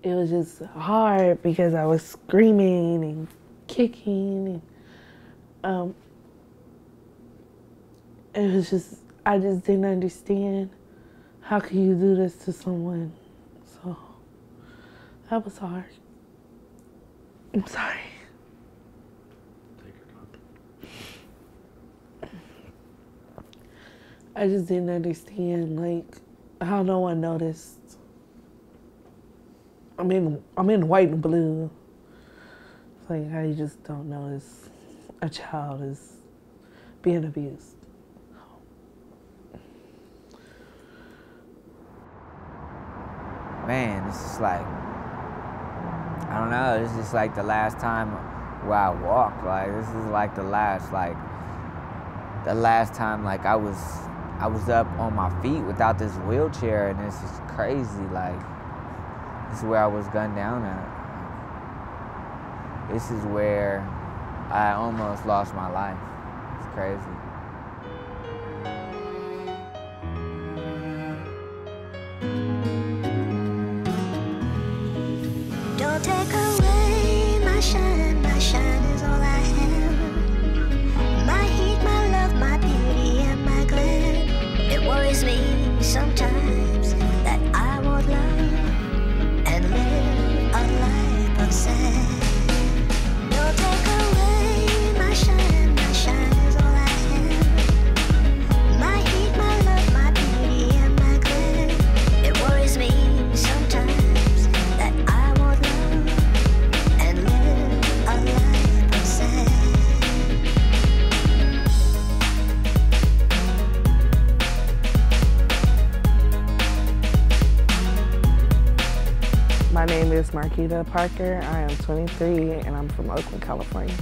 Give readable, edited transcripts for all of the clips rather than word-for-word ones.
it was just hard because I was screaming and kicking. And, it was just, I just didn't understand how can you do this to someone. So that was hard. I'm sorry. Take your time. I just didn't understand, like, how no one noticed. I'm in white and blue. It's like how you just don't notice a child is being abused. Man, this is like, I don't know, this is like the last time where I walked. Like, this is like the last time like I was up on my feet without this wheelchair, and this is crazy. Like, this is where I was gunned down at. This is where I almost lost my life. It's crazy. Don't take away my shine is all I have. My heat, my love, my beauty, and my glam. It worries me sometimes that I won't love and live a life of sad. Don't take away my shine is all I have. My heat, my love, my beauty, and my glam. It worries me sometimes that I won't love and live a life of sad. My name is Marquita Parker. I am 23 and I'm from Oakland, California.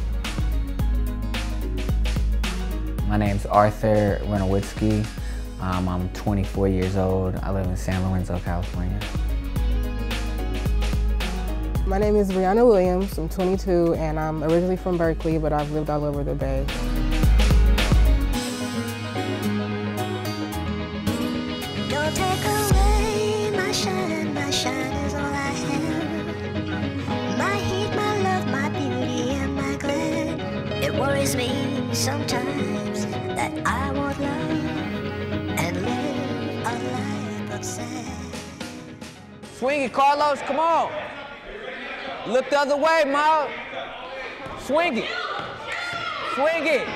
My name's Arthur Renowitzki. I'm 24 years old. I live in San Lorenzo, California. My name is Brianna Williams. I'm 22 and I'm originally from Berkeley, but I've lived all over the Bay. Don't take away my shine is all I have. My heat, my love, my beauty, and my glam. It worries me sometimes that I won't love and live a life of sad. Swing it, Carlos, come on. Look the other way, Ma. Swing it. Swing it.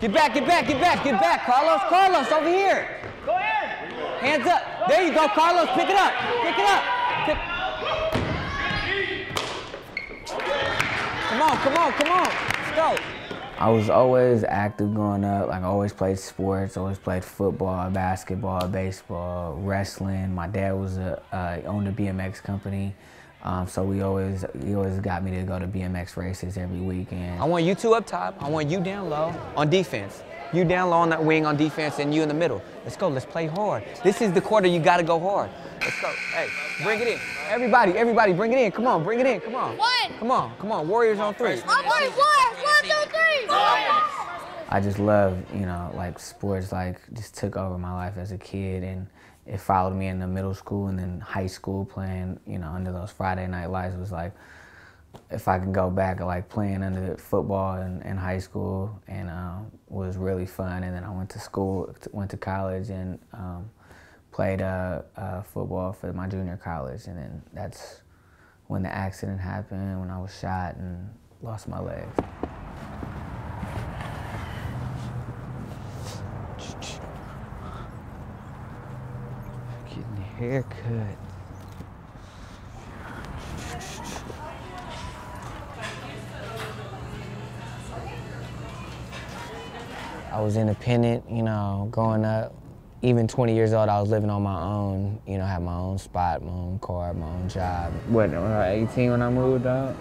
Get back, get back, get back, get back, Carlos. Carlos, over here. Go ahead. Hands up. There you go, Carlos. Pick it up. Pick it up. Come on, come on, come on. Let's go. I was always active growing up. Like, I always played sports, always played football, basketball, baseball, wrestling. My dad was owned a BMX company. So he always got me to go to BMX races every weekend. I want you two up top. I want you down low on defense. You down low on that wing on defense and you in the middle. Let's go, let's play hard. This is the quarter you gotta go hard. Let's go, hey, bring it in. Everybody, bring it in. Come on, bring it in, come on. One. Come on, come on, Warriors on three. Warriors, 1, 2, 3. I just love, you know, like sports, like just took over my life as a kid, and it followed me into middle school and then high school playing, you know, under those Friday night lights. Was like, if I can go back, like playing under football in high school, and was really fun. And then I went to school, went to college, and played football for my junior college. And then that's when the accident happened, when I was shot and lost my leg. Getting a haircut. I was independent, you know, growing up. Even 20 years old, I was living on my own, you know, had my own spot, my own car, my own job. When I was 18 when I moved out,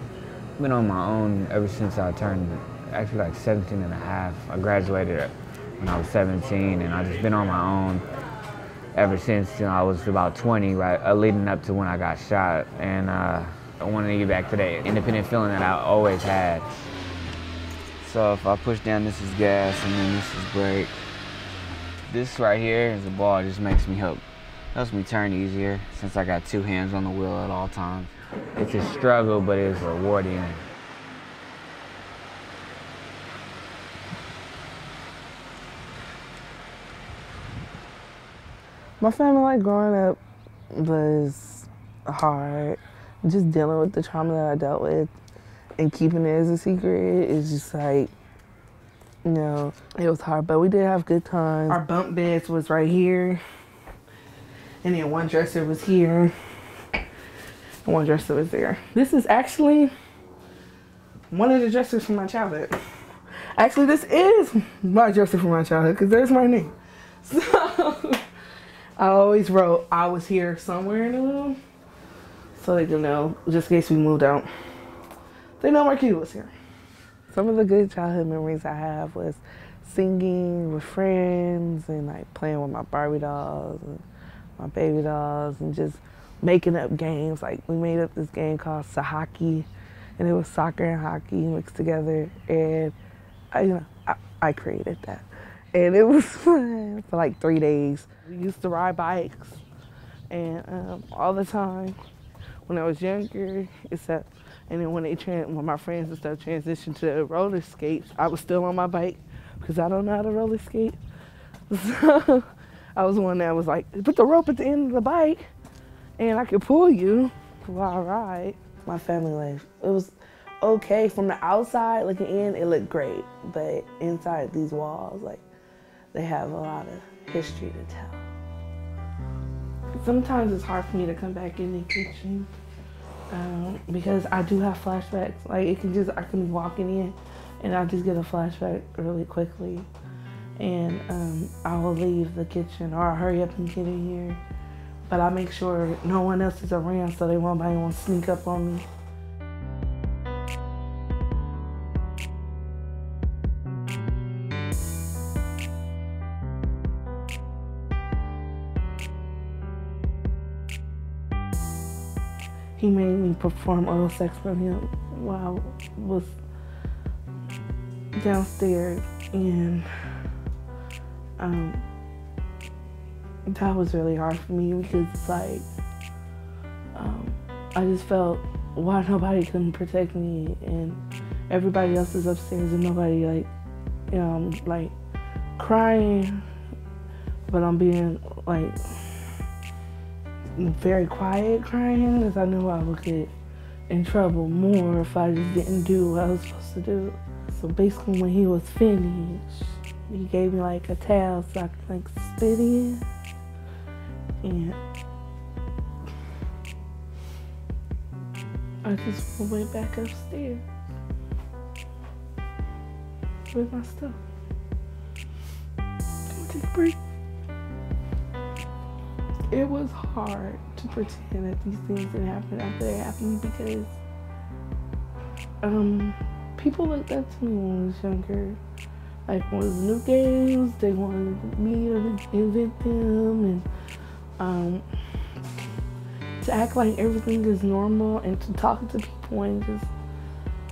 I've been on my own ever since I turned, actually like 17 and a half. I graduated when I was 17, and I've just been on my own ever since, you know, I was about 20, right, leading up to when I got shot. And I wanted to get back to that independent feeling that I always had. So if I push down, this is gas, and then this is brake. This right here is a ball, it just makes me help Helps me turn easier since I got 2 hands on the wheel at all times. It's a struggle, but it's rewarding. My family life growing up was hard. Just dealing with the trauma that I dealt with and keeping it as a secret is just like, you know, it was hard, but we did have good times. Our bunk beds was right here, and then one dresser was here, and one dresser was there. This is actually one of the dressers from my childhood. Actually, this is my dresser from my childhood because there's my name. So I always wrote I was here somewhere in the room, so they can know, just in case we moved out. They know Marquita was here. Some of the good childhood memories I have was singing with friends and like playing with my Barbie dolls and my baby dolls and just making up games. Like we made up this game called Sahaki, and it was soccer and hockey mixed together, and I created that. And it was fun for like 3 days. We used to ride bikes and all the time when I was younger, except, and then when my friends and stuff transitioned to roller skates, I was still on my bike because I don't know how to roller skate. So I was the one that was like, put the rope at the end of the bike and I could pull you while I ride. My family life, it was okay. From the outside looking in, it looked great, but inside these walls, like, they have a lot of history to tell. Sometimes it's hard for me to come back in the kitchen because I do have flashbacks. Like I can be walking in and I'll just get a flashback really quickly. And I will leave the kitchen or I'll hurry up and get in here. But I make sure no one else is around so nobody won't sneak up on me. He made me perform oral sex for him while I was downstairs, and that was really hard for me because it's like I just felt why nobody couldn't protect me, and everybody else is upstairs and nobody like crying, but I'm being like very quiet crying because I knew I would get in trouble more if I just didn't do what I was supposed to do. So basically when he was finished, he gave me like a towel so I could like spit in, and I just went back upstairs with my stuff. Can we take a break? It was hard to pretend that these things didn't happen after they happened because people looked up to me when I was younger. Like when it was new games, they wanted me to invent them, and to act like everything is normal and to talk to people, and just,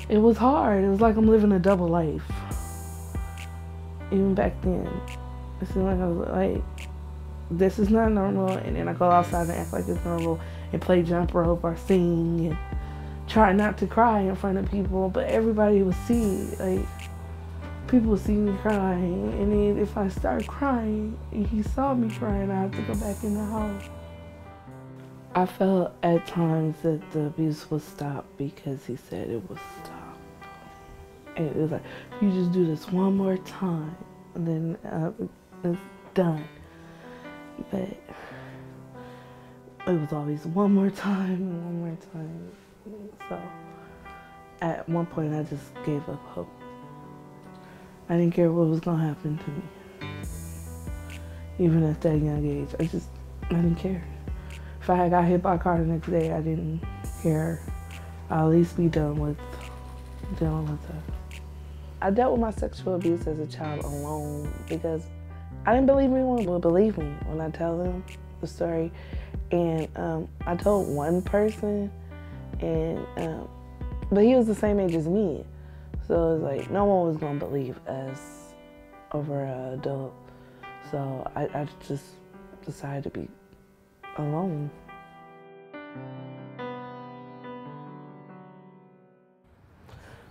it was hard. It was like I'm living a double life. Even back then, it seemed like I was like, this is not normal, and then I go outside and act like it's normal and play jump rope or sing and try not to cry in front of people, but everybody would see, like, people would see me crying, and then if I start crying and he saw me crying, I have to go back in the house. I felt at times that the abuse would stop because he said it would stop. And it was like, you just do this one more time, and then it's done. But it was always one more time and one more time. So at one point I just gave up hope. I didn't care what was gonna happen to me. Even at that young age, I didn't care. If I had got hit by a car the next day, I didn't care. I'll at least be done with dealing with that. I dealt with my sexual abuse as a child alone because I didn't believe anyone would believe me when I tell them the story. And I told one person, and but he was the same age as me. So it was like, no one was gonna believe us over an adult. So I just decided to be alone.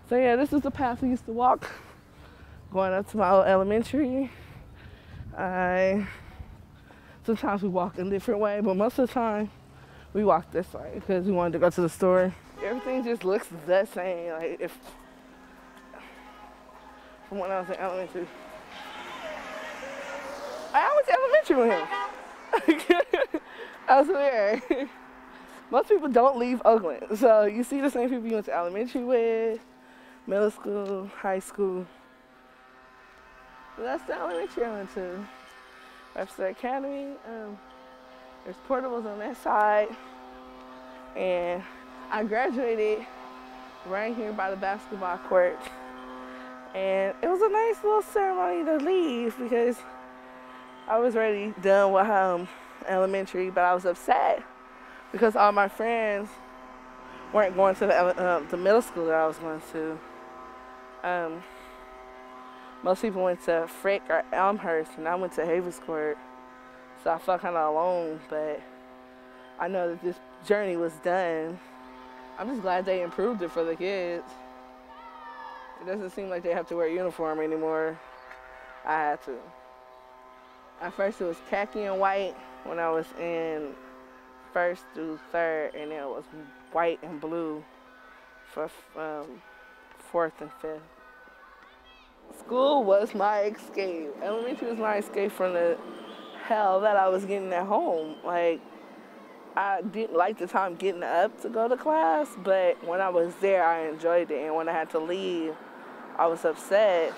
So yeah, this is the path we used to walk going up to my old elementary. Sometimes we walk in a different way, but most of the time we walk this way because we wanted to go to the store. Everything just looks the same, like if from when I was in elementary. I went to elementary with him. I swear. Most people don't leave Oakland, so you see the same people you went to elementary with, middle school, high school. So that's the elementary I went to. Webster Academy. There's portables on that side, and I graduated right here by the basketball court. And it was a nice little ceremony to leave because I was already done with elementary, but I was upset because all my friends weren't going to the middle school that I was going to. Most people went to Frick or Elmhurst, and I went to Havens Court. So I felt kind of alone, but I know that this journey was done. I'm just glad they improved it for the kids. It doesn't seem like they have to wear a uniform anymore. I had to. At first it was khaki and white when I was in 1st through 3rd, and then it was white and blue for 4th and 5th. School was my escape. Elementary was my escape from the hell that I was getting at home. Like, I didn't like the time getting up to go to class, but when I was there, I enjoyed it. And when I had to leave, I was upset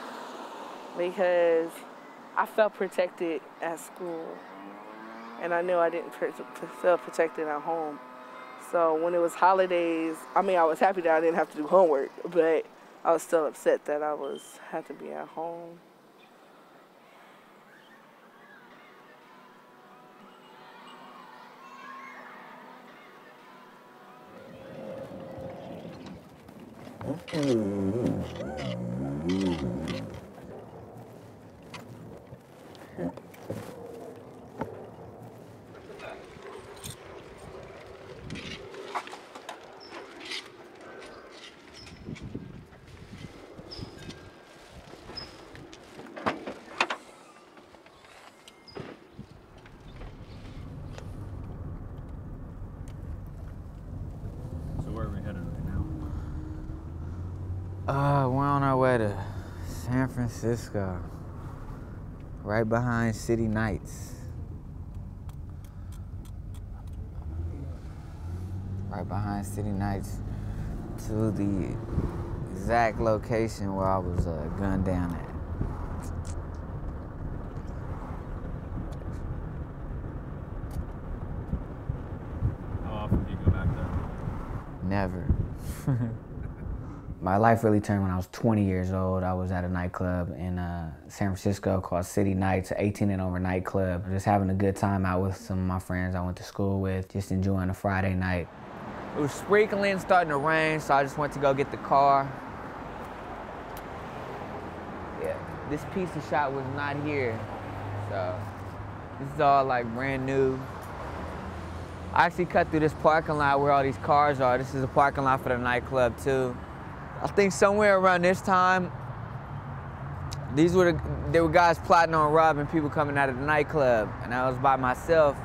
because I felt protected at school. And I knew I didn't feel protected at home. So when it was holidays, I mean, I was happy that I didn't have to do homework, but I was still upset that I had to be at home. We're on our way to San Francisco, right behind City Nights. Right behind City Nights to the exact location where I was gunned down at. How often do you go back there? Never. My life really turned when I was 20 years old. I was at a nightclub in San Francisco called City Nights, 18 and over nightclub. Just having a good time out with some of my friends I went to school with, just enjoying a Friday night. It was sprinkling, starting to rain, so I just went to go get the car. Yeah, this pizza shop was not here, so this is all like brand new. I actually cut through this parking lot where all these cars are. This is a parking lot for the nightclub too. I think somewhere around this time, there were guys plotting on robbing people coming out of the nightclub, and I was by myself,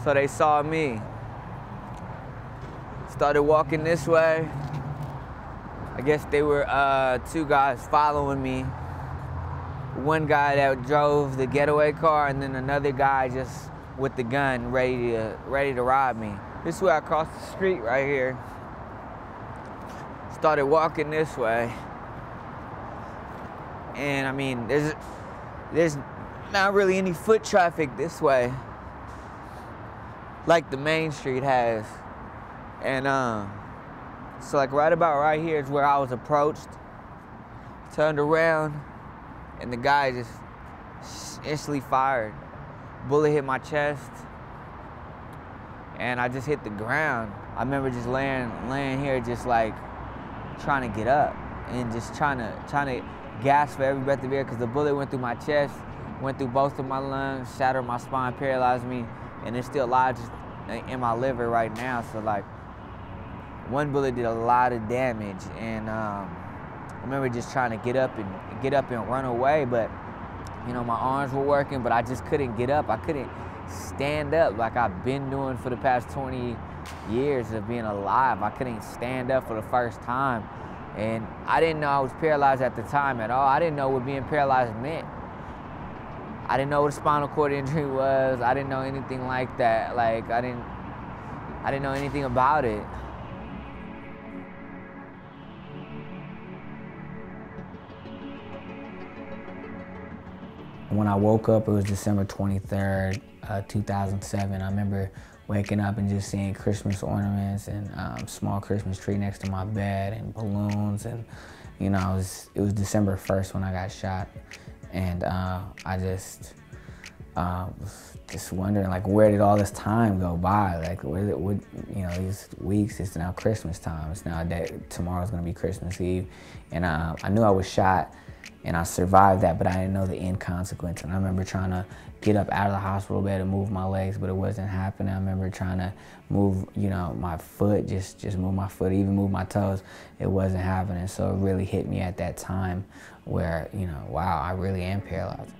so they saw me. Started walking this way. I guess they were two guys following me. One guy that drove the getaway car, and then another guy just with the gun ready to rob me. This is where I crossed the street right here. Started walking this way, and I mean, there's not really any foot traffic this way, like the main street has, and so like right about right here is where I was approached. Turned around, and the guy just instantly fired. Bullet hit my chest, and I just hit the ground. I remember just laying here, just like trying to get up and just trying to gasp for every breath of air because the bullet went through my chest, went through both of my lungs, shattered my spine, paralyzed me, and it still lodged in my liver right now. So like, one bullet did a lot of damage, and I remember just trying to get up and run away, but you know, my arms were working, but I just couldn't get up. I couldn't stand up like I've been doing for the past 20 years of being alive. I couldn't stand up for the first time. And I didn't know I was paralyzed at the time at all. I didn't know what being paralyzed meant. I didn't know what a spinal cord injury was. I didn't know anything like that. Like, I didn't know anything about it. When I woke up, it was December 23rd, 2007. I remember waking up and just seeing Christmas ornaments and small Christmas tree next to my bed and balloons, and you know, it was December 1st when I got shot, and I just was just wondering, like, where did all this time go by? Like, what, you know, these weeks, it's now Christmas time. It's now tomorrow's gonna be Christmas Eve, and I knew I was shot, and I survived that, but I didn't know the end consequence. And I remember trying to get up out of the hospital bed and move my legs, but it wasn't happening. I remember trying to move, you know, my foot, just move my foot, even move my toes. It wasn't happening. So it really hit me at that time where, you know, wow, I really am paralyzed.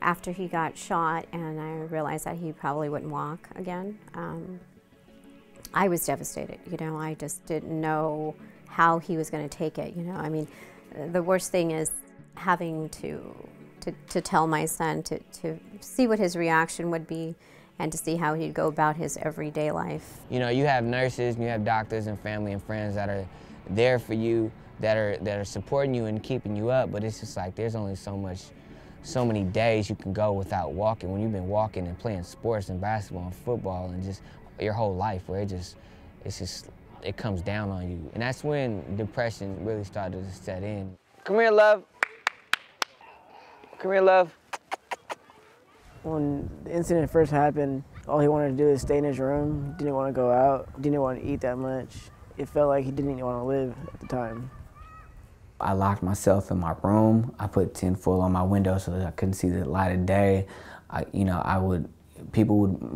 After he got shot and I realized that he probably wouldn't walk again, I was devastated. You know, I just didn't know how he was going to take it. You know, I mean, the worst thing is having to tell my son to see what his reaction would be and to see how he'd go about his everyday life. You know, you have nurses and you have doctors and family and friends that are there for you, that are supporting you and keeping you up, but it's just like there's only so many days you can go without walking when you've been walking and playing sports and basketball and football and just your whole life, where it comes down on you. And that's when depression really started to set in. Come here, love. Come here, love. When the incident first happened, all he wanted to do is stay in his room, didn't want to go out, didn't want to eat that much. It felt like he didn't even want to live at the time. I locked myself in my room. I put tinfoil on my window so that I couldn't see the light of day. My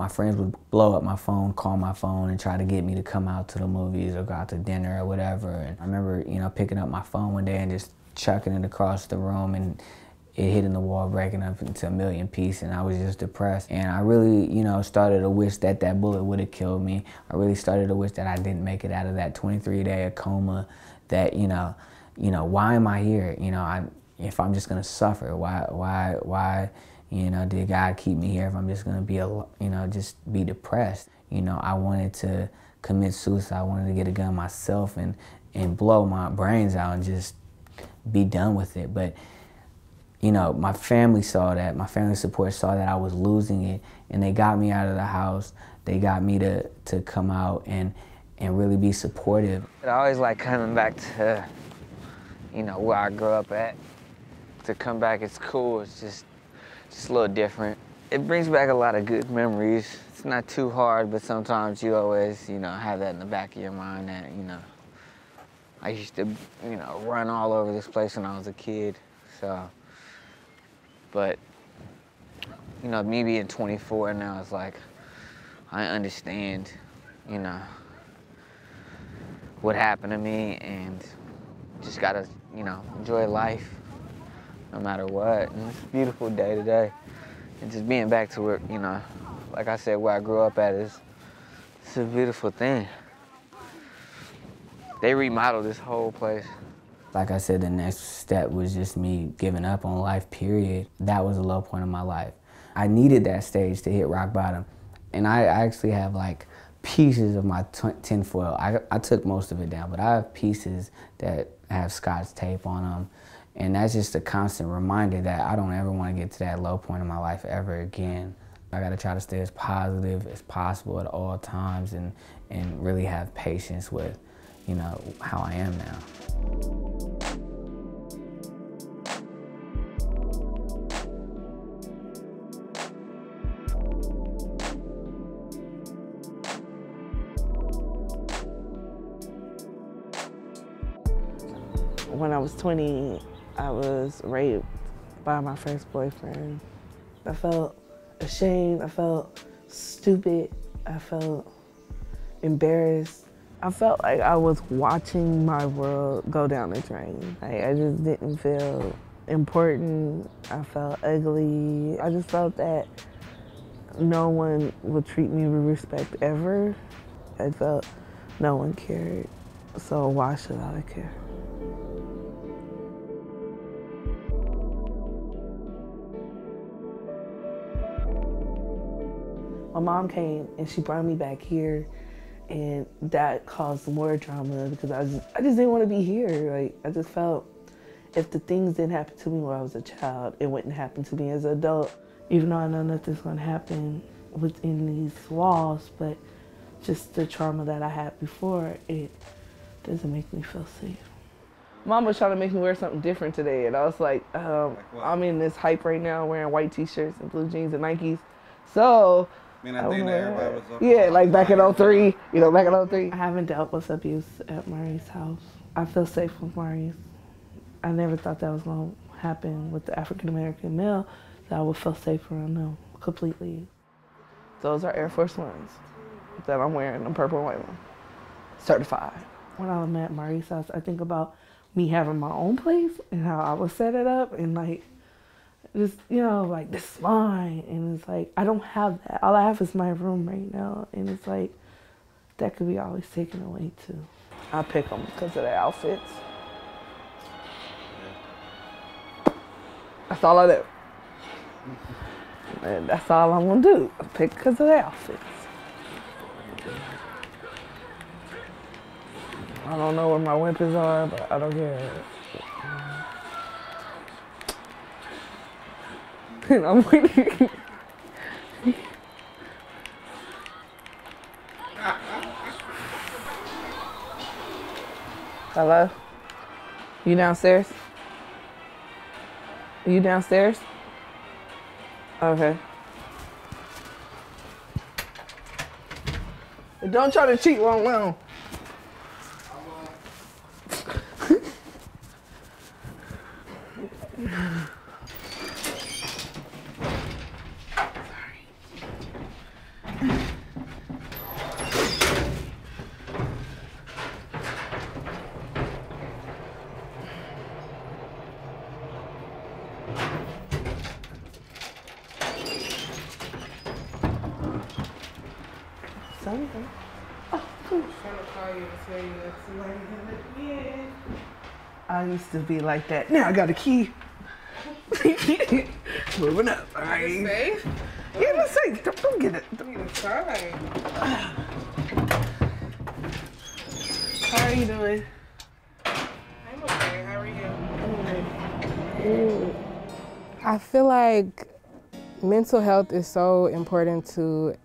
friends would blow up my phone, call my phone, and try to get me to come out to the movies or go out to dinner or whatever. And I remember, you know, picking up my phone one day and just chucking it across the room, and it hitting the wall, breaking up into a million pieces, and I was just depressed. And I really, you know, started to wish that that bullet would have killed me. I really started to wish that I didn't make it out of that 23-day coma, that, you know, why am I here? You know, if I'm just gonna suffer, why, you know, did God keep me here if I'm just gonna be, you know, just be depressed? You know, I wanted to commit suicide. I wanted to get a gun myself and blow my brains out and just be done with it. But, you know, my family saw that. My family support saw that I was losing it, and they got me out of the house. They got me to come out and really be supportive. I always like coming back to, you know, where I grew up at. To come back, it's cool. It's just a little different. It brings back a lot of good memories. It's not too hard, but sometimes you always, you know, have that in the back of your mind that, you know, I used to, you know, run all over this place when I was a kid, so. But, you know, me being 24 now, it's like, I understand, you know, what happened to me, and just gotta, you know, enjoy life no matter what. And it's a beautiful day today. And just being back to where, you know, like I said, where I grew up at, it's a beautiful thing. They remodeled this whole place. Like I said, the next step was just me giving up on life, period. That was a low point in my life. I needed that stage to hit rock bottom. And I actually have like pieces of my tinfoil. I took most of it down, but I have pieces that have Scotch tape on them. And that's just a constant reminder that I don't ever want to get to that low point in my life ever again. I got to try to stay as positive as possible at all times and really have patience with, you know, how I am now. When I was 20, I was raped by my first boyfriend. I felt ashamed. I felt stupid. I felt embarrassed. I felt like I was watching my world go down the drain. Like, I just didn't feel important. I felt ugly. I just felt that no one would treat me with respect ever. I felt no one cared. So why should I care? My mom came and she brought me back here, and that caused more drama because I just didn't want to be here. Like, I just felt if the things didn't happen to me when I was a child, it wouldn't happen to me as an adult. Even though I know nothing's gonna happen within these walls, but just the trauma that I had before, it doesn't make me feel safe. Mom was trying to make me wear something different today, and I was like I'm in this hype right now, wearing white t-shirts and blue jeans and Nikes. So, yeah, like back in 03, you know, back in 03. I haven't dealt with abuse at Mari's house. I feel safe with Mari's. I never thought that was gonna happen with the African-American male, that I would feel safe around them completely. Those are Air Force Ones that I'm wearing, the purple and white one, certified. When I'm at Mari's house, I think about me having my own place and how I would set it up and like, just, you know, like, this is mine. And it's like, I don't have that. All I have is my room right now. And it's like, that could be always taken away too. I pick them because of their outfits. That's all I do. And that's all I'm gonna do. I pick because of their outfits. I don't know where my weapons are, but I don't care. And I'm waiting. Hello? You downstairs? Are you downstairs? Okay. But don't try to cheat while I'm alone. Something. Oh, cool. I used to be like that. Now I got a key. Moving up. All right. Safe? Yeah, it's safe. Don't get it. Don't get it. Fine. How are you doing? I'm okay. How are you? Ooh. I feel like mental health is so important to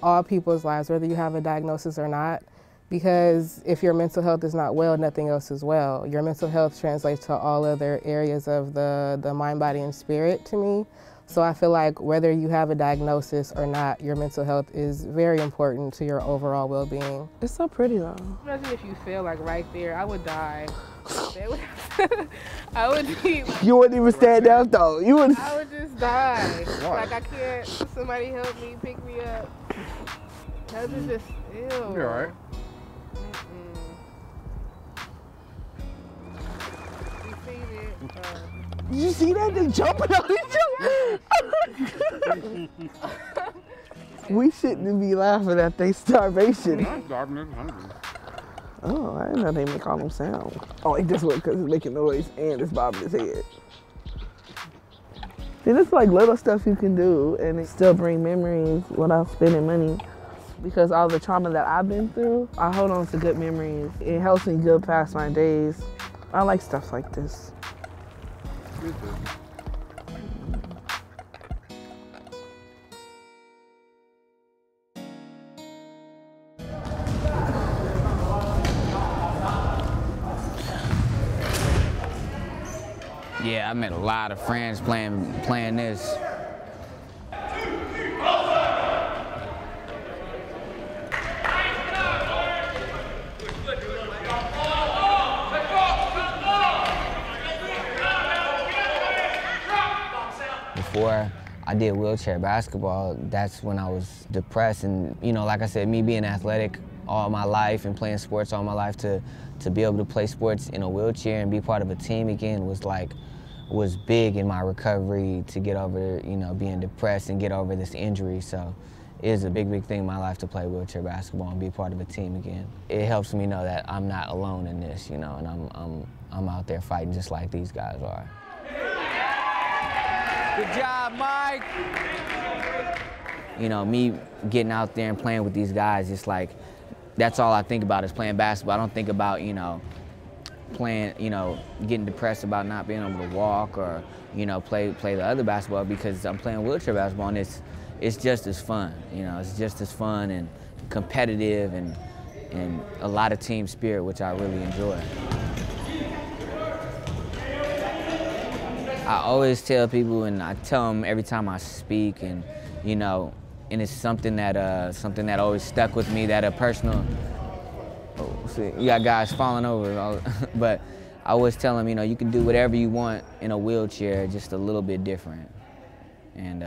all people's lives, whether you have a diagnosis or not, because if your mental health is not well, nothing else is well. Your mental health translates to all other areas of the mind, body, and spirit to me. So I feel like whether you have a diagnosis or not, your mental health is very important to your overall well-being. It's so pretty though. Imagine if you feel like right there, I would die. I would be. You wouldn't even stand up though. You would. I would just die. Like I can't. Somebody help me, pick me up. That is just ew. You're alright. You seen it? You see that? They jumping on each other. We shouldn't be laughing at their starvation. I'm starving and hungry. Oh, I didn't know they make all them sounds. Oh, like this one because it's making noise and it's bobbing his head. See, it's like little stuff you can do and it still bring memories without spending money. Because all the trauma that I've been through, I hold on to good memories. It helps me get past my days. I like stuff like this. Yeah, I met a lot of friends playing this. Before, I I did wheelchair basketball. That's when I was depressed, and you know, like I said, me being athletic all my life and playing sports all my life, to be able to play sports in a wheelchair and be part of a team again was big in my recovery to get over, you know, being depressed and get over this injury. So it is a big, big thing in my life to play wheelchair basketball and be part of a team again. It helps me know that I'm not alone in this, you know, and I'm out there fighting just like these guys are. Good job, Mike. You know, me getting out there and playing with these guys, it's like, that's all I think about is playing basketball. I don't think about, you know, playing, you know, getting depressed about not being able to walk or, you know, play the other basketball, because I'm playing wheelchair basketball and it's just as fun. You know, it's just as fun and competitive and a lot of team spirit, which I really enjoy. I always tell people, and I tell them every time I speak, and you know, and it's something that always stuck with me, that a personal. Oh, see, you got guys falling over, but I always tell them, you know, you can do whatever you want in a wheelchair, just a little bit different, and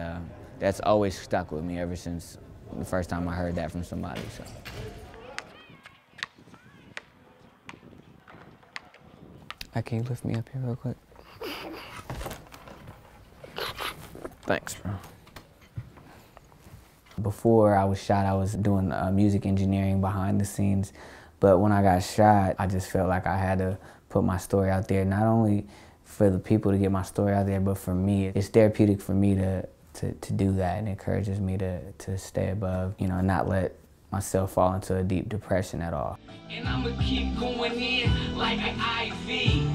that's always stuck with me ever since the first time I heard that from somebody. So. Can you lift me up here real quick? Thanks, bro. Before I was shot, I was doing music engineering behind the scenes, but when I got shot, I just felt like I had to put my story out there, not only for the people to get my story out there, but for me. It's therapeutic for me to do that, and it encourages me to stay above, you know, and not let myself fall into a deep depression at all. And I'm gonna keep going in like an IV.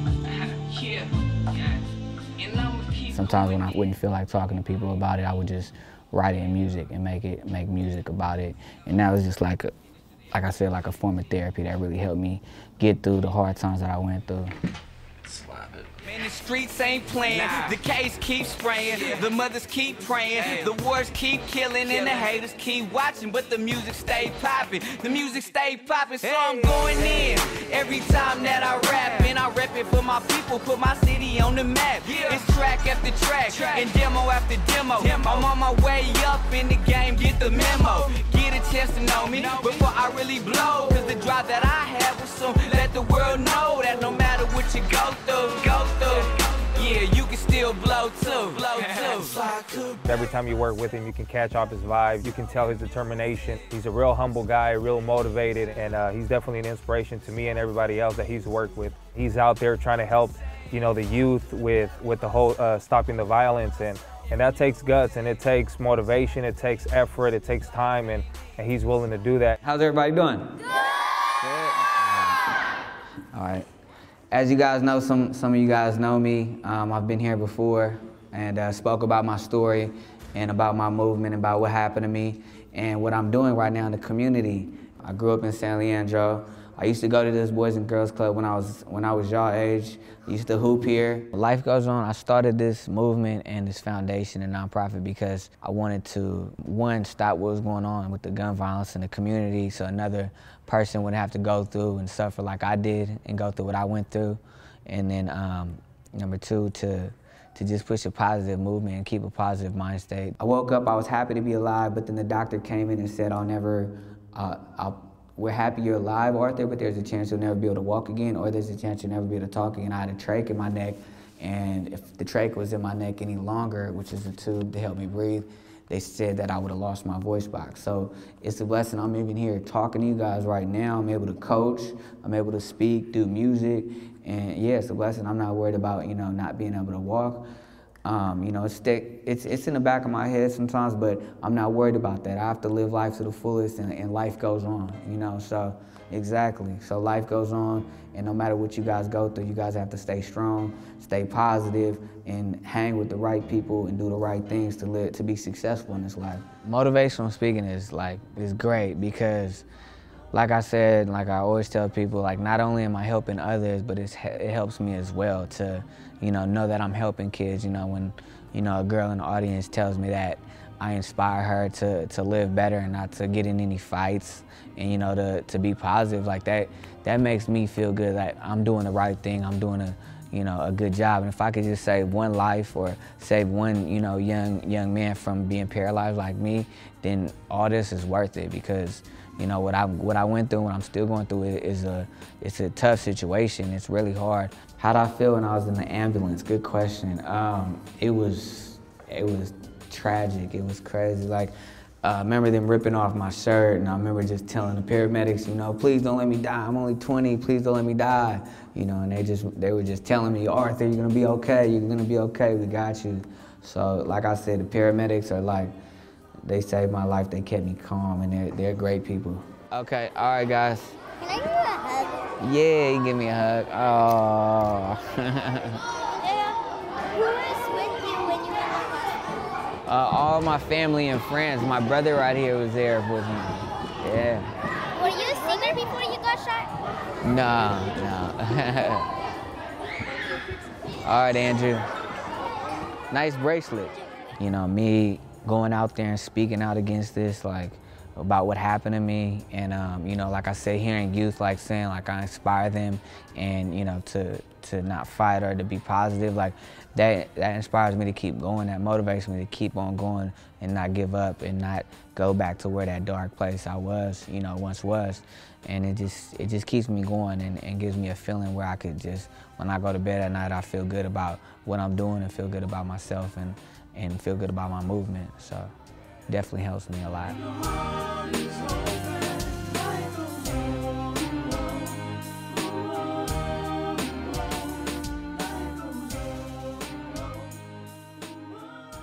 Sometimes when I wouldn't feel like talking to people about it, I would just write it in music and make music about it. And that was just like I said, like a form of therapy that really helped me get through the hard times that I went through. Man, the streets ain't playing, the case keeps spraying, the mothers keep praying, the wars keep killing, and the haters keep watching, but the music stay popping, so I'm going in every time that I rap, and I rap it for my people, put my city on the map. It's track after track, and demo after demo. I'm on my way up in the game, get the memo, get a chance to know me before I really blow, cause the drive that I have will soon let the world know that no matter what you go through, yeah, you can still blow too. Every time you work with him, you can catch off his vibe. You can tell his determination. He's a real humble guy, real motivated, and he's definitely an inspiration to me and everybody else that he's worked with. He's out there trying to help, you know, the youth with the whole stopping the violence, and that takes guts, and it takes motivation, it takes effort, it takes time, and he's willing to do that. How's everybody doing? Good. All right. As you guys know, some of you guys know me. I've been here before and spoke about my story and about my movement, and about what happened to me and what I'm doing right now in the community. I grew up in San Leandro. I used to go to this Boys and Girls Club when I was y'all age. I used to hoop here. Life goes on. I started this movement and this foundation and nonprofit because I wanted to, one, stop what was going on with the gun violence in the community, so another person would have to go through and suffer like I did and go through what I went through. And then number two, to just push a positive movement and keep a positive mind state. I woke up, I was happy to be alive, but then the doctor came in and said, we're happy you're alive, Arthur, but there's a chance you'll never be able to walk again, or there's a chance you'll never be able to talk again. I had a trach in my neck, and if the trach was in my neck any longer, which is a tube to help me breathe, they said that I would have lost my voice box. So it's a blessing I'm even here talking to you guys right now. I'm able to coach, I'm able to speak, do music, and yeah, it's a blessing. I'm not worried about, you know, not being able to walk. You know, it's in the back of my head sometimes, but I'm not worried about that. I have to live life to the fullest, and life goes on, you know, so exactly. So life goes on, and no matter what you guys go through, you guys have to stay strong, stay positive, and hang with the right people and do the right things to be successful in this life. Motivational speaking is great because, like I said, like I always tell people, like not only am I helping others, but it helps me as well to, you know that I'm helping kids. You know, when, you know, a girl in the audience tells me that I inspire her to live better and not to get in any fights, and, you know, to be positive like that, that makes me feel good that I'm doing the right thing. I'm doing you know, a good job. And if I could just save one life or save one, you know, young man from being paralyzed like me, then all this is worth it, because, you know, what I went through and what I'm still going through it's a tough situation. It's really hard. How'd I feel when I was in the ambulance? Good question. It was tragic. It was crazy. Like, I remember them ripping off my shirt, and I remember just telling the paramedics, you know, please don't let me die. I'm only 20, please don't let me die. You know, and they were just telling me, Arthur, you're gonna be okay, you're gonna be okay, we got you. So, like I said, the paramedics are like, they saved my life, they kept me calm, and they're great people. Okay, all right, guys. Can I give you a hug? Yeah, you can give me a hug. Oh. Who was with you when you were in the hospital? All my family and friends. My brother right here was there with me. Yeah. Were you a singer before you got shot? No. All right, Andrew. Nice bracelet. You know, me going out there and speaking out against this, like, about what happened to me, and you know, like I said, hearing youth like saying like I inspire them, and you know, to not fight or to be positive, like that inspires me to keep going. That motivates me to keep on going and not give up and not go back to where that dark place I was, you know, once was. And it just keeps me going and gives me a feeling where I could just, when I go to bed at night, I feel good about what I'm doing and feel good about myself and feel good about my movement. So definitely helps me a lot.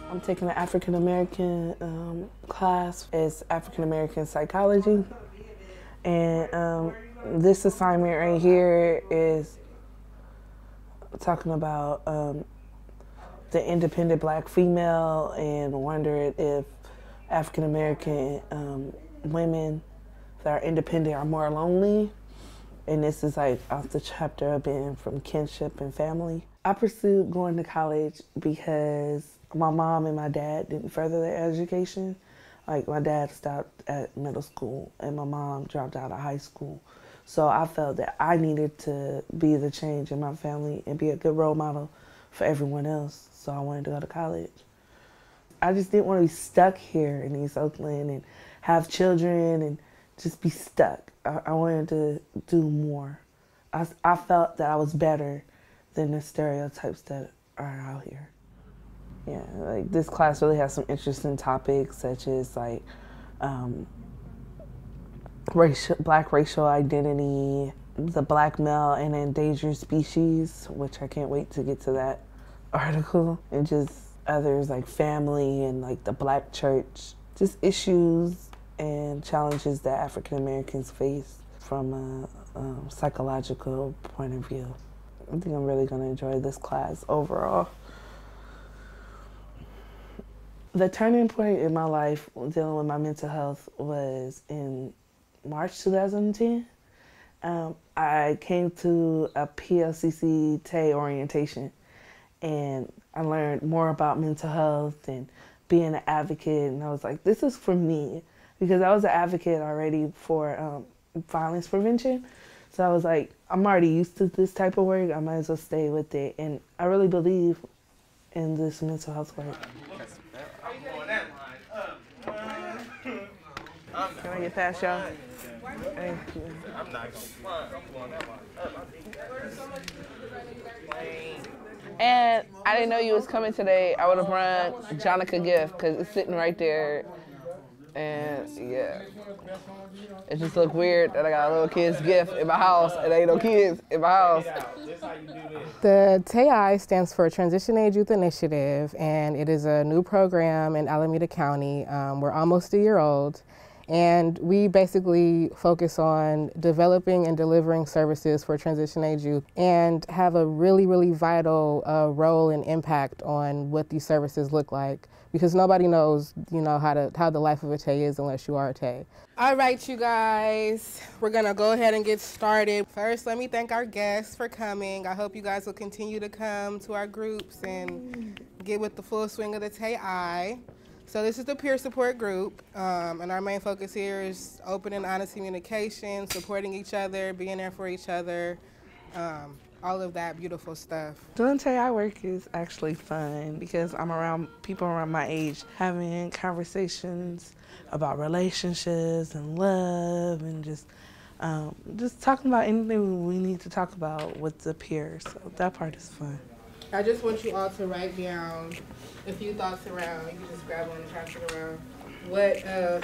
I'm taking an African American class. It's African American psychology. And this assignment right here is talking about the independent Black female, and wondering if African American women that are independent are more lonely. And this is like off the chapter of being from kinship and family. I pursued going to college because my mom and my dad didn't further their education. Like, my dad stopped at middle school and my mom dropped out of high school. So I felt that I needed to be the change in my family and be a good role model for everyone else. So I wanted to go to college. I just didn't want to be stuck here in East Oakland and have children and just be stuck. I wanted to do more. I felt that I was better than the stereotypes that are out here. Yeah, like, this class really has some interesting topics, such as like Black racial identity, the Black male and endangered species, which I can't wait to get to that article, and just others like family and like the Black church, just issues and challenges that African Americans face from a psychological point of view. I think I'm really going to enjoy this class overall. The turning point in my life dealing with my mental health was in March 2010. I came to a PLCC TAY orientation, and I learned more about mental health and being an advocate, and I was like, this is for me, because I was an advocate already for violence prevention. So I was like, I'm already used to this type of work, I might as well stay with it. And I really believe in this mental health work. Can I get past y'all? Thank you. I'm not going that And I didn't know you was coming today. I would have brought Jonica gift because it's sitting right there. And yeah, it just looked weird that I got a little kid's gift in my house and there ain't no kids in my house. The TAI stands for Transition Age Youth Initiative, and it is a new program in Alameda County. We're almost a year old, and we basically focus on developing and delivering services for transition age youth and have a really, really vital role and impact on what these services look like, because nobody knows, you know, how the life of a TAY is unless you are a TAY. All right, you guys, we're gonna go ahead and get started. First, let me thank our guests for coming. I hope you guys will continue to come to our groups and get with the full swing of the TAI. So this is the peer support group, and our main focus here is open and honest communication, supporting each other, being there for each other, all of that beautiful stuff. Doing TI work is actually fun because I'm around people around my age having conversations about relationships and love and just talking about anything we need to talk about with the peers. So that part is fun. I just want you all to write down a few thoughts around, you can just grab one and pass it around, what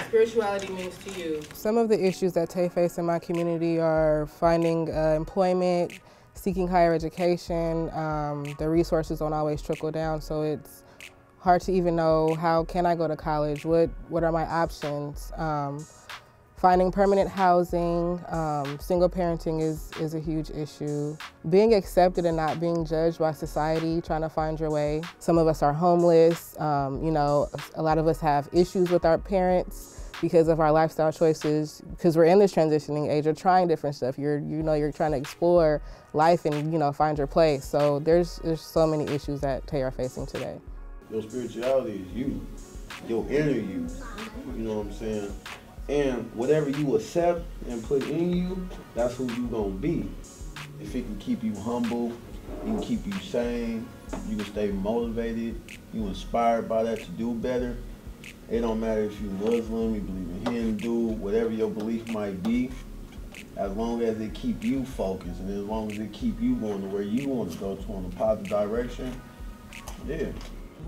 spirituality means to you. Some of the issues that Tay face in my community are finding employment, seeking higher education. The resources don't always trickle down, so it's hard to even know how can I go to college, what are my options. Finding permanent housing, single parenting is a huge issue. Being accepted and not being judged by society, trying to find your way. Some of us are homeless. You know, a lot of us have issues with our parents because of our lifestyle choices, because we're in this transitioning age, you're trying different stuff. You're trying to explore life and, find your place. So there's so many issues that Tay are facing today. Your spirituality is you, your inner you, you know what I'm saying? And whatever you accept and put in you, that's who you gonna be. If it can keep you humble, it can keep you sane, you can stay motivated, you inspired by that to do better. It don't matter if you're Muslim, you believe in Hindu, whatever your belief might be, as long as it keep you focused and as long as it keep you going to where you want to go to in a positive direction, yeah.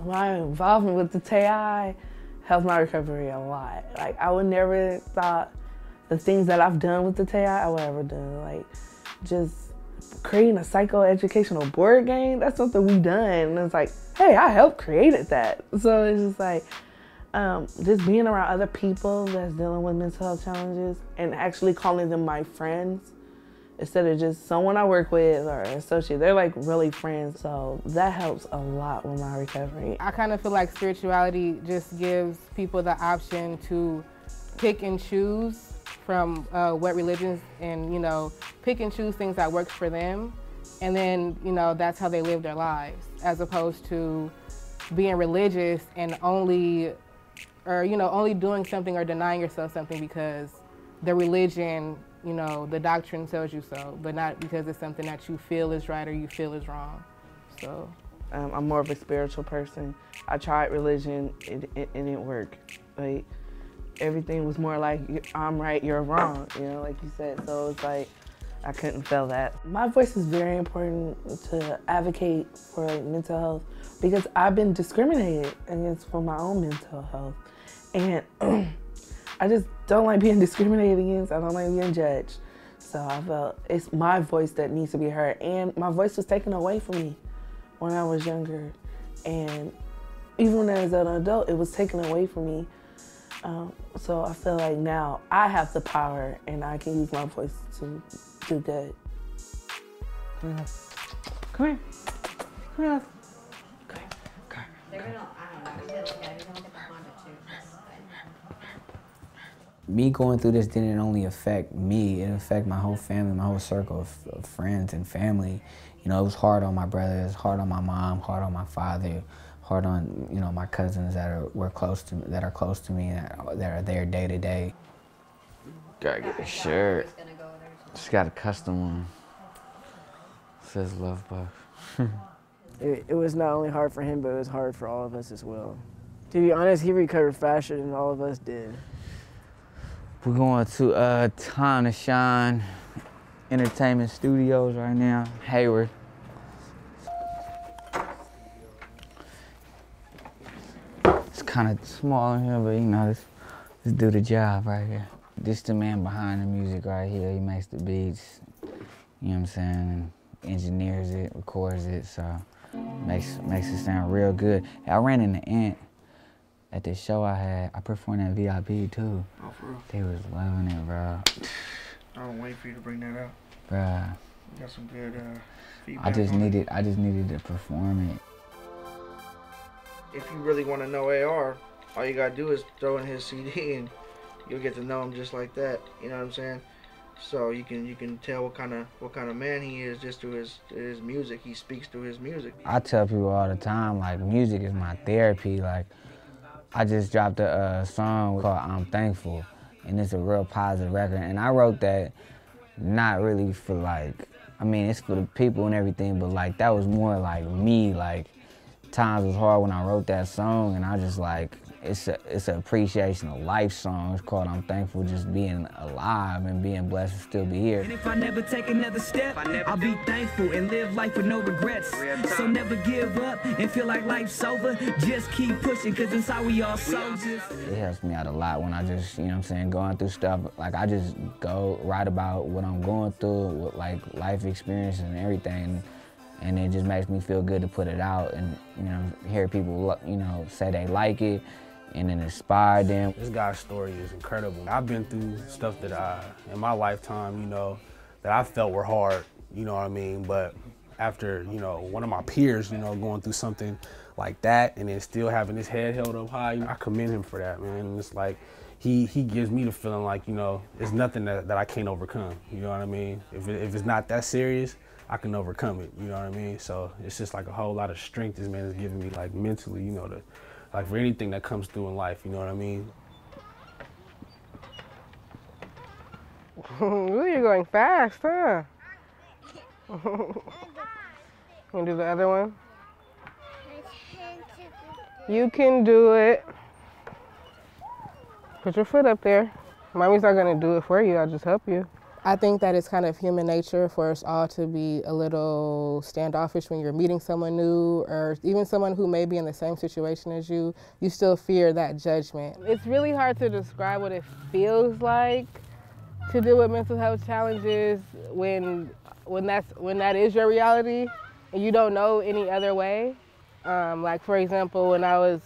My involvement with the TI helped my recovery a lot. Like, I would never thought the things that I've done with the TI I would ever do. Like, just creating a psychoeducational board game, that's something we done. And it's like, hey, I helped create that. So it's just like, just being around other people that's dealing with mental health challenges and actually calling them my friends instead of just someone I work with or an associate. They're like really friends, so that helps a lot with my recovery. I kind of feel like spirituality just gives people the option to pick and choose from what religions and, pick and choose things that works for them. And then, that's how they live their lives, as opposed to being religious and only doing something or denying yourself something because the religion, the doctrine tells you so, but not because it's something that you feel is right or you feel is wrong. So I'm more of a spiritual person. I tried religion, it didn't work. Like, everything was more like, I'm right, you're wrong, like you said. So it's like, I couldn't feel that. My voice is very important to advocate for mental health because I've been discriminated against for my own mental health. And I just don't like being discriminated against. I don't like being judged. So I felt it's my voice that needs to be heard. And my voice was taken away from me when I was younger. And even as an adult, it was taken away from me. So I feel like now I have the power and I can use my voice to do good. Come here. Come here. Come here. They're gonna, I don't know, they're gonna get the Honda too. Me going through this didn't only affect me, it affected my whole family, my whole circle of friends and family. It was hard on my brothers, hard on my mom, hard on my father, hard on my cousins that are close to me, that are there day to day. Gotta get a shirt. Just got a custom one. It says Love Buff. It was not only hard for him, but it was hard for all of us as well. To be honest, he recovered faster than all of us did. We're going to Time to Shine Entertainment Studios right now, Hayward. It's kind of small in here, but let's do the job right here. This the man behind the music right here. He makes the beats, you know what I'm saying, and engineers it, records it, so makes it sound real good. I ran into Ant at the show I had. I performed at VIP too. Oh, for real? They was loving it, bro. I don't wait for you to bring that up. Bruh. You got some good feedback. I just needed to perform it. If you really want to know AR, all you gotta do is throw in his CD and you'll get to know him just like that. You know what I'm saying? So you can tell what kind of man he is just through his music. He speaks through his music. I tell people all the time, like, music is my therapy. Like, I just dropped a song called I'm Thankful, and it's a real positive record. And I wrote that not really for, like, I mean, it's for the people and everything, but like that was more like me. Like times was hard when I wrote that song, and I just like, it's an appreciation of life song. It's called I'm Thankful Just Being Alive and being blessed to still be here. And if I never take another step, I'll be thankful and live life with no regrets. So never give up and feel like life's over. Just keep pushing, cause that's how we all soldiers. It helps me out a lot when I just, you know what I'm saying, going through stuff. Like I just go write about what I'm going through, with like life experiences and everything. And it just makes me feel good to put it out and, you know, hear people, you know, say they like it and then inspire them. This guy's story is incredible. I've been through stuff that in my lifetime, you know, that I felt were hard, you know what I mean? But after, you know, one of my peers, you know, going through something like that and then still having his head held up high, I commend him for that, man. And it's like, he gives me the feeling like, you know, it's nothing that I can't overcome, you know what I mean? If it's not that serious, I can overcome it, you know what I mean? So it's just like a whole lot of strength this man is giving me, like mentally, you know, like for anything that comes through in life, you know what I mean? Ooh, you're going fast, huh? Can you do the other one? You can do it. Put your foot up there. Mommy's not gonna do it for you, I'll just help you. I think that it's kind of human nature for us all to be a little standoffish when you're meeting someone new, or even someone who may be in the same situation as you. You still fear that judgment. It's really hard to describe what it feels like to deal with mental health challenges when that is your reality and you don't know any other way. Like for example, when I was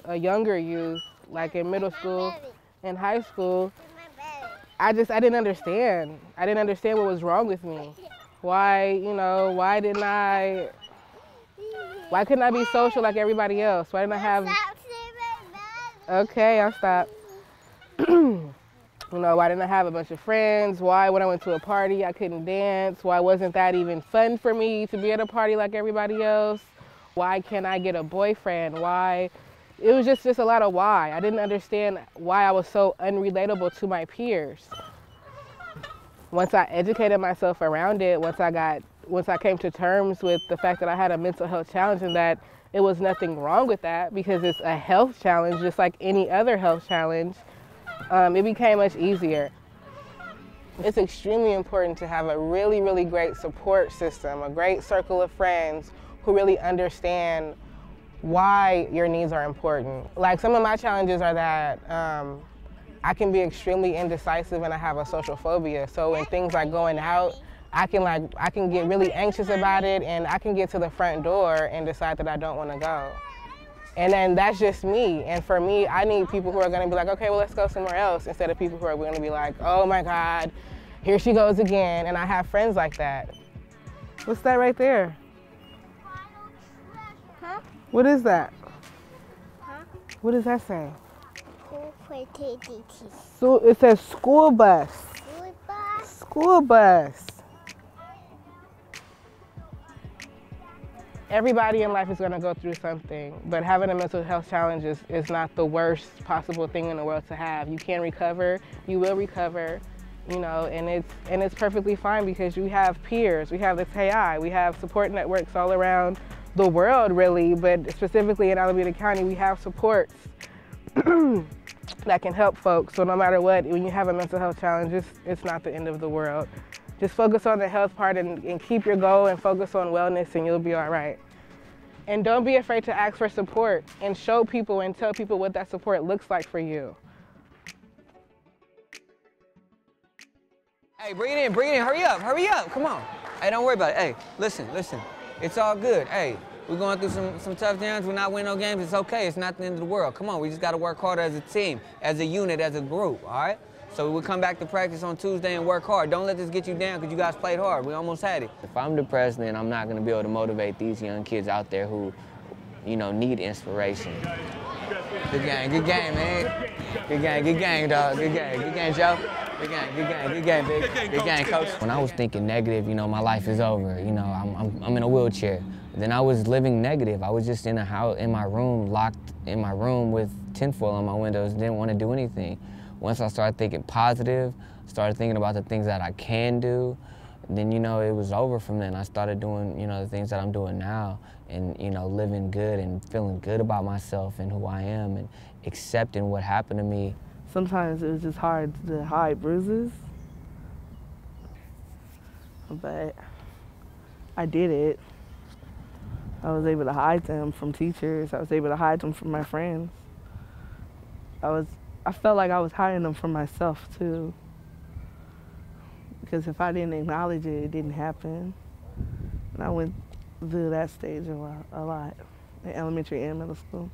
a younger youth, like in middle school and high school, I didn't understand. I didn't understand what was wrong with me. Why couldn't I be social like everybody else? Why didn't I have... Okay, I'll stop. Why didn't I have a bunch of friends? Why when I went to a party I couldn't dance? Why wasn't that even fun for me to be at a party like everybody else? Why can't I get a boyfriend? Why? It was just a lot of why. I didn't understand why I was so unrelatable to my peers. Once I educated myself around it, once I came to terms with the fact that I had a mental health challenge and that it was nothing wrong with that because it's a health challenge just like any other health challenge, it became much easier. It's extremely important to have a really, really great support system, a great circle of friends who really understand why your needs are important. Like some of my challenges are that I can be extremely indecisive and I have a social phobia. So when things like going out, I can get really anxious about it and I can get to the front door and decide that I don't want to go. And then that's just me. And for me, I need people who are going to be like, okay, well, let's go somewhere else, instead of people who are going to be like, oh my God, here she goes again. And I have friends like that. What's that right there? Huh? What is that? Huh? What does that say? So it says school bus. School bus. School bus. Everybody in life is going to go through something, but having a mental health challenge is not the worst possible thing in the world to have. You can recover, you will recover, and it's perfectly fine because you have peers, we have the TAI, we have support networks all around the world really, but specifically in Alameda County, we have supports that can help folks. So no matter what, when you have a mental health challenge, it's not the end of the world. Just focus on the health part and keep your goal and focus on wellness and you'll be all right. And don't be afraid to ask for support and show people and tell people what that support looks like for you. Hey, bring it in, hurry up, come on. Hey, don't worry about it. Hey, listen, it's all good. Hey, we're going through some tough times, we're not winning no games, it's okay, it's not the end of the world. Come on, we just gotta work harder as a team, as a unit, as a group, all right? So we'll come back to practice on Tuesday and work hard. Don't let this get you down because you guys played hard. We almost had it. If I'm depressed, then I'm not going to be able to motivate these young kids out there who, need inspiration. Good game, man. Good game, dog. Good game, Joe. Good game, big. Good game, coach. When I was thinking negative, my life is over. I'm in a wheelchair. Then I was living negative. I was just in a house, in my room, locked in my room with tinfoil on my windows, didn't want to do anything. Once I started thinking positive, started thinking about the things that I can do, then, you know, it was over from then. I started doing, you know, the things that I'm doing now and, you know, living good and feeling good about myself and who I am and accepting what happened to me. Sometimes it was just hard to hide bruises, but I did it. I was able to hide them from teachers. I was able to hide them from my friends. I felt like I was hiding them from myself too. Because if I didn't acknowledge it, it didn't happen. And I went through that stage a lot in elementary and middle school.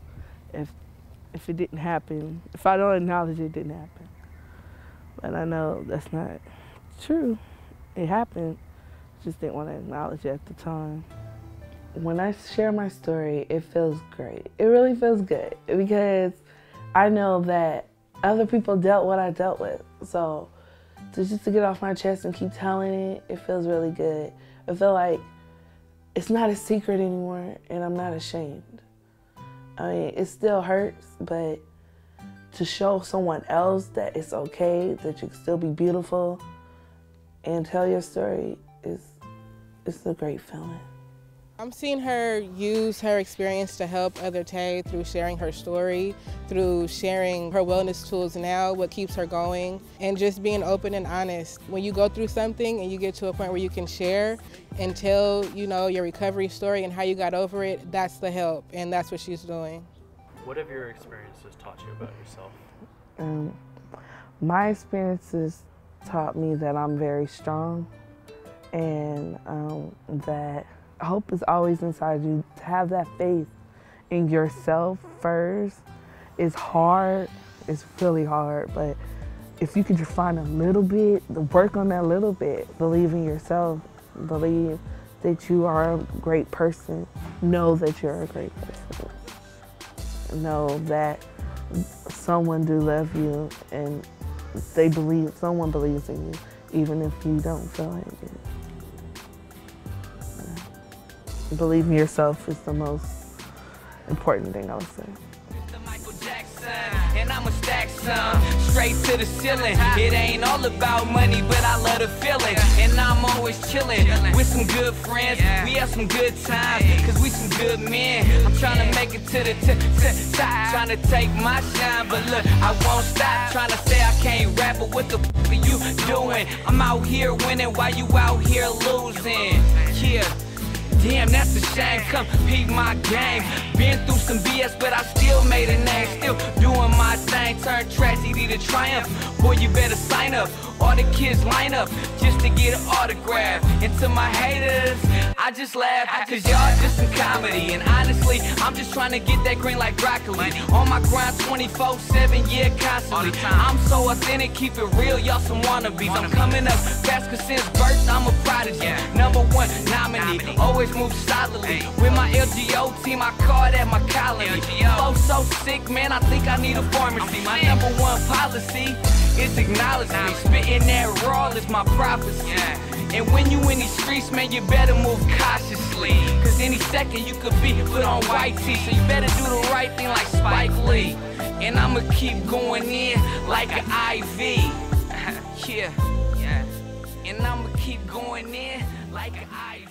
If it didn't happen, if I don't acknowledge it, it didn't happen. But I know that's not true. It happened, just didn't want to acknowledge it at the time. When I share my story, it feels great. It really feels good because I know that other people dealt what I dealt with. So just to get off my chest and keep telling it, it feels really good. I feel like it's not a secret anymore and I'm not ashamed. I mean, it still hurts, but to show someone else that it's okay, that you can still be beautiful and tell your story it's a great feeling. I'm seeing her use her experience to help other Tay through sharing her story, through sharing her wellness tools now, what keeps her going, and just being open and honest. When you go through something and you get to a point where you can share and tell, you know, your recovery story and how you got over it, that's the help, and that's what she's doing. What have your experiences taught you about yourself? My experiences taught me that I'm very strong and that hope is always inside you. To have that faith in yourself first is hard. It's really hard, but if you could just find a little bit, work on that little bit, believe in yourself, believe that you are a great person, know that you're a great person. Know that someone do love you and someone believes in you, even if you don't feel like it. Believe in yourself is the most important thing I would say. And I'ma stack some straight to the ceiling. It ain't all about money, but I love the feeling. And I'm always chilling with some good friends. We have some good times, cause we some good men. I'm trying to make it to the top, trying to take my shine. But look, I won't stop trying to say I can't rap, but what the f are you doing? I'm out here winning while you out here losing. Yeah. Damn, that's a shame, come peep my game. Been through some BS, but I still made a name. Still doing my thing, turn tragedy to triumph. Boy, you better sign up, all the kids line up just to get an autograph. And to my haters, I just laugh, cause y'all just some comedy. And honestly, I'm just trying to get that green like broccoli. On my grind 24/7, yeah, constantly. I'm so authentic, keep it real, y'all some wannabes. I'm coming up fast, cause since birth, I'm a prodigy. #1 nominee, always move solidly. With my LGO team, I call that my colony. Flow so sick, man, I think I need a pharmacy. My #1 policy is acknowledge me. Spitting that raw is my prophecy. And when you in these streets, man, you better move cautiously. Cause any second you could be put on white tee. So you better do the right thing like Spike Lee. And I'ma keep going in like an IV. Yeah. And I'ma keep going in like an IV.